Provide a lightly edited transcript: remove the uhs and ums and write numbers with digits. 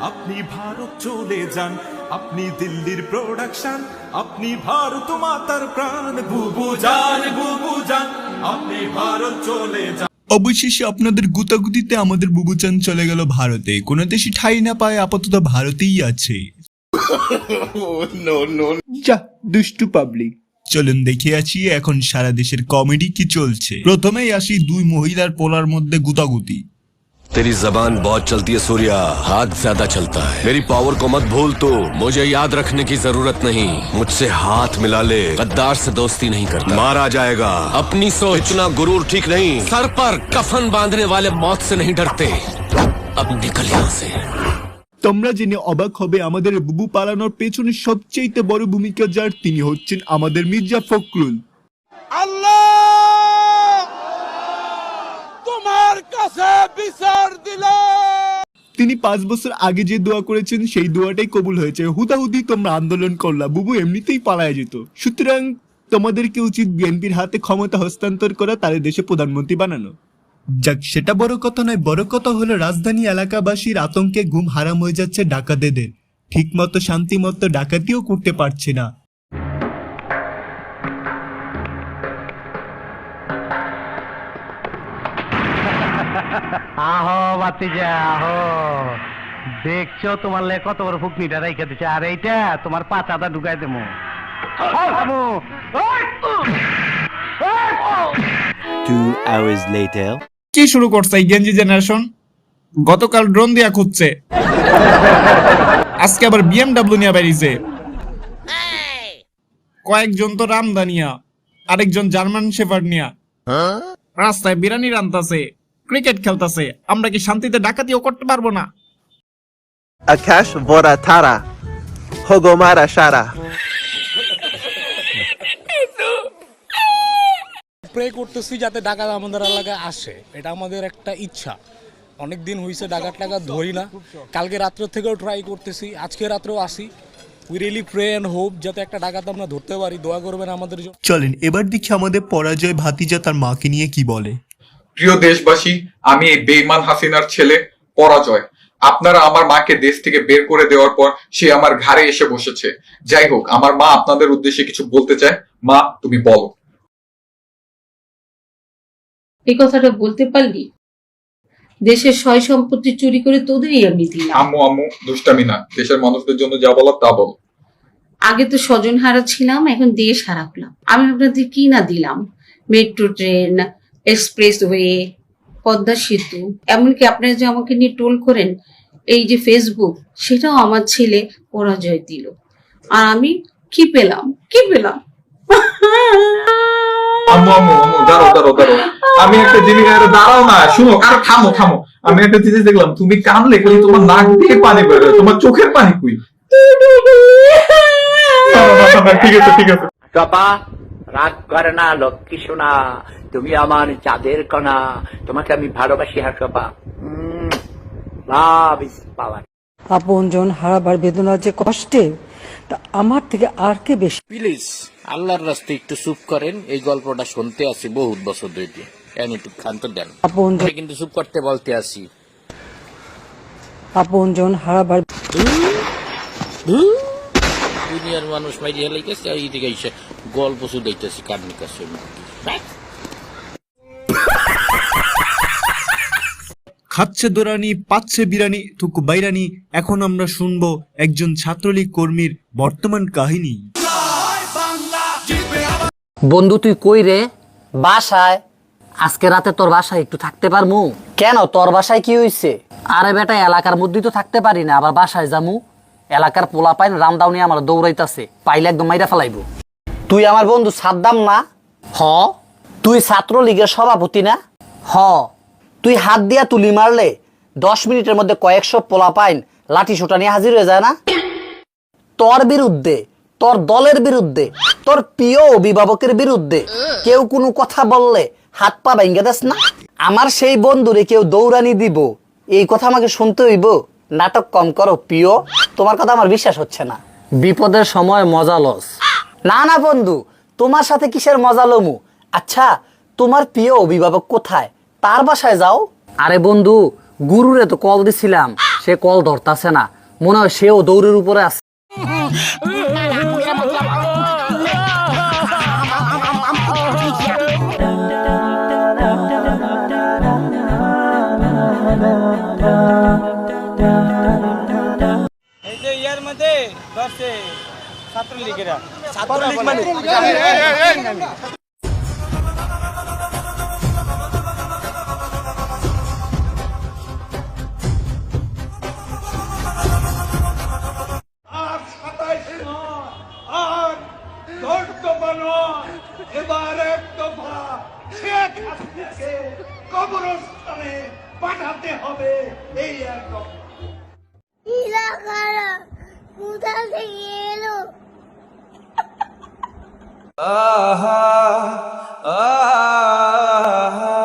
আপনি ভারত চলে যান, আপনি দিল্লির প্রোডাকশন, আপনি ভারত মাতার প্রাণ, বুবু জান আপনি ভারত চলে যান। অবশেষে আপনাদের গুতাগুতিতে আমাদের বুবুচান চলে গেল ভারতে। কোনো দেশে ঠাঁই না পায়, আপাতত ভারতেই আছে। যা দুষ্টু পাবলিক। চলুন দেখে আছি এখন সারা দেশের কমেডি কি চলছে। প্রথমেই আসি দুই মহিলার পোলার মধ্যে গুতাগুতি। तेरी जबान बहुत चलती है सूर्या, हाथ ज्यादा चलता है। मेरी पावर को मत भूल तो, मुझे याद रखने की जरूरत नहीं। मुझसे हाथ मिला ले, गद्दार से दोस्ती नहीं करता, मारा जाएगा। अपनी सोच, इतना गुरूर ठीक नहीं। सर पर कफन बांधने वाले मौत से नहीं डरते। अब निकल यहाँ से। তোমরা জেনে অবাক হবে, আমাদের বুবু পালানোর পেছনে সবচেয়ে বড় ভূমিকা যার, তিনি হচ্ছেন আমাদের মির্জা ফখরুল। আল্লাহ তোমার কাছে বিচার দিলাম। তিনি 5 বছর আগে যে দোয়া করেছেন সেই দোয়াটাই কবুল হয়েছে। হুদাহুদি তোমরা আন্দোলন করলা, বুবু এমনিতেই পালায় যেত। সুতরাং তোমাদেরকে উচিত বিএনপির হাতে ক্ষমতা হস্তান্তর করা, তাদের দেশে প্রধানমন্ত্রী বানানো। যাক, সেটা বড় কথা নয়। বড় কথা হলো রাজধানী এলাকাবাসীর আতঙ্কে ঘুম হারাম হয়ে যাচ্ছে ডাকাতেদের। ঠিক মতো শান্তি মতো ডাকাতিও করতে পারছে না। আহো বাতিজা আহো, দেখছো তোমার লে কত বড় ফুকনিটা রাইখা দিচ্ছে, আর এইটা তোমার পাচাটা ঢুকাই দেবো। 2 hours later. কি শুরু করছে এই গেঞ্জি জেনারেশন? গতকাল ড্রোন দিয়া খুঁজছে, আজকে আবার বিএমডাব্লিউ নিয়ে বেরিয়েছে। কয়েকজন তো রামদানিয়া, আরেকজন জার্মান শেফার্ড নিয়া রাস্তায় বিরানি রান্তাছে, ক্রিকেট খেলতেছে। আমরা কি শান্তিতে ডাকাতিও করতে পারবো না? Akash Vora Tara Hogomara Shara. Pray করতেছি যাতে ডাকাত আমাদের এলাকায় আসে, এটা আমাদের একটা ইচ্ছা। অনেক দিন হয়েছে ডাকাত ধরি না, কালকে রাত্র থেকেও ট্রাই করতেছি, আজকে রাত্রেও আসি। We really pray and hope যাতে একটা ডাকাত আমরা ধরতে পারি। দোয়া করবেন আমাদের জন্য। চলেন এবার দেখি আমাদের পরাজয় ভাতিজা তার মাকে নিয়ে কি বলে। প্রিয় দেশবাসী, আমি এই বেঈমান হাসিনার ছেলে পরাজয়। আপনারা আমার মাকে দেশ থেকে বের করে দেওয়ার পর সে আমার ঘাড়ে এসে বসেছে। যাই হোক, আমার মা আপনাদের উদ্দেশ্যে কিছু বলতে চায়। মা, তুমি বলো। এই কথাটা বলতে পারলি? দেশের সয় সম্পত্তি চুরি করে তোদেরই আমি দিলাম। আম্মু দুষ্টামি না, দেশের মানুষদের জন্য যা বলার তা বলো। আগে তো স্বজন হারা ছিলাম, এখন দেশ হারা হলাম। আমি আপনাদের কি না দিলাম? মেট্রো ট্রেন, এক্সপ্রেসওয়ে, পদ্মা সেতু, এমনকি আপনারা যে আমাকে নিয়ে টোল করেন এই যে ফেসবুক, সেটাও আমার ছেলে পরাজয় দিল। আর আমি কি পেলাম? আম্মু দাঁড়াও। আমি একটা জিনিস, দাঁড়াও না, শুনো, আর থামো। আমি একটা জিনিস দেখলাম, তুমি কাঁদলে খালি তোমার নাক দিয়ে পানি বেরোয়, তোমার চোখের পানি কই? ঠিক আছে। টপা রাগ করে না, লক্ষ্মী সোনা, তুমি আমার চাঁদের কণা, তোমাকে আমি ভালোবাসি। হ্যাঁ টপা, লাভ ইজ পাওয়ার। আপনজন হারাবার বেদনা যে কষ্টে, তা আমার থেকে আর কে বেশি। প্লিজ আল্লাহর রাস্তায় একটু চুপ করেন, এই গল্পটা শুনতে আসি বহুত বছর ধরে। একটু ক্ষান্ত দেন, আপনজন কিন্তু চুপ করতে বলতে আসি। আপনজন হারাবার দুনিয়ার মানুষ মাইরি হেলাই গেছে, আর এইদিকে এসে গল্প শুধাইতেছি কারণের কাছে। খাচ্ছে দোরানি, পাচ্ছে বিরানি, থুকু বাইরানি। এখন আমরা শুনবো একজন ছাত্রলীগ কর্মীর বর্তমান কাহিনী। বন্ধু তুই কই রে? বাসায়। আজকে রাতে তোর বাসায় একটু থাকতে পারমু? কেন, তোর বাসায় কি হইছে? আরে বেটা, এলাকার মধ্যেই তো থাকতে পারি না, আবার বাসায় যামু? এলাকার পোলা পাইন রামদাও নিয়ে আমার দৌড়াইতাছে, পাইলে একদম মাইরা ফেলাইবো। তুই আমার বন্ধু সাদ্দাম না? হ। তুই ছাত্রলীগের সভাপতি না? হ। তুই হাত দিয়া তুলি মারলে 10 মিনিটের মধ্যে কয়েকশো পোলা পাইন লাঠি সোটা নিয়ে হাজির হয়ে যায় না? তোর বিরুদ্ধে, তোর দলের বিরুদ্ধে, তোর প্রিয় অভিভাবকের বিরুদ্ধে কেউ কোনো কথা বললে হাত পা ভেঙে দেস না? আমার সেই বন্ধুরে কেউ দৌড়ানি দিব, এই কথা আমাকে শুনতে হইব? নাটক কম করো প্রিয়, তোমার কথা আমার বিশ্বাস হচ্ছে না। বিপদের সময় মজা লস। না বন্ধু, তোমার সাথে কিসের মজা লমু? আচ্ছা, তোমার প্রিয় অভিভাবক কোথায়? তার বাসায় যাও। আরে বন্ধু, গুরুরে তো কল দিছিলাম, সে কল ধরতাছে না, মনে হয় সেও দৌড়ের উপরে আছে। এই যে ইয়ার মধ্যে ধরছে ছাত্রলীগেরা ছাত্রলীগ মানে আর 27 নয় আর 10 দফা নয়, এবার এক দফা শেখ হাসিনাকে কবরস্থানে পাঠাতে হবে, এই এক দফা। কোথা থেকে এলো? আহা আহা